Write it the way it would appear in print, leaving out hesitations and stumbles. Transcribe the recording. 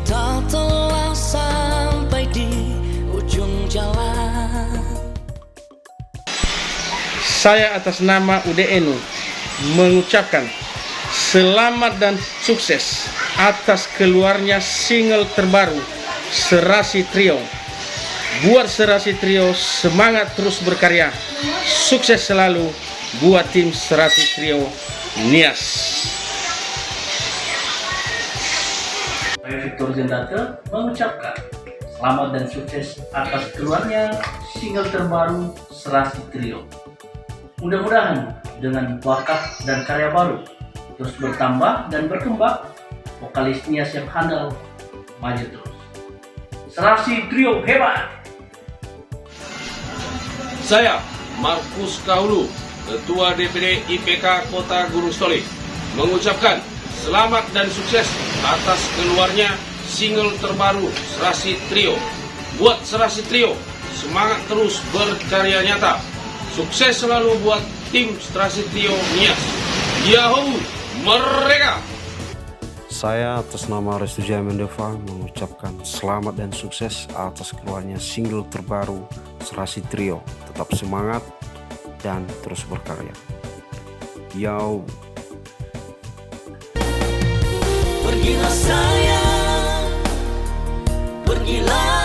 Kita telah sampai di ujung jalan. Saya atas nama UDNU mengucapkan selamat dan sukses atas keluarnya single terbaru Serasi Trio. Buat Serasi Trio semangat terus berkarya. Sukses selalu buat tim Serasi Trio Nias. Saya Victor Zendate mengucapkan selamat dan sukses atas keluarnya single terbaru Serasi Trio. Mudah-mudahan dengan bakat dan karya baru terus bertambah dan berkembang, vokalis Nias yang handal maju terus. Serasi Trio hebat! Saya Markus Kahulu, Ketua DPD IPK Kota Gunung Sitoli, mengucapkan selamat dan sukses atas keluarnya single terbaru Serasi Trio. Buat Serasi Trio, semangat terus berkarya nyata. Sukses selalu buat tim Serasi Trio Nias. Yahoo, merdeka! Saya atas nama Restu Jayamendeva mengucapkan selamat dan sukses atas keluarnya single terbaru Serasi Trio. Tetap semangat dan terus berkarya. Yo. Pergilah sayang, pergilah.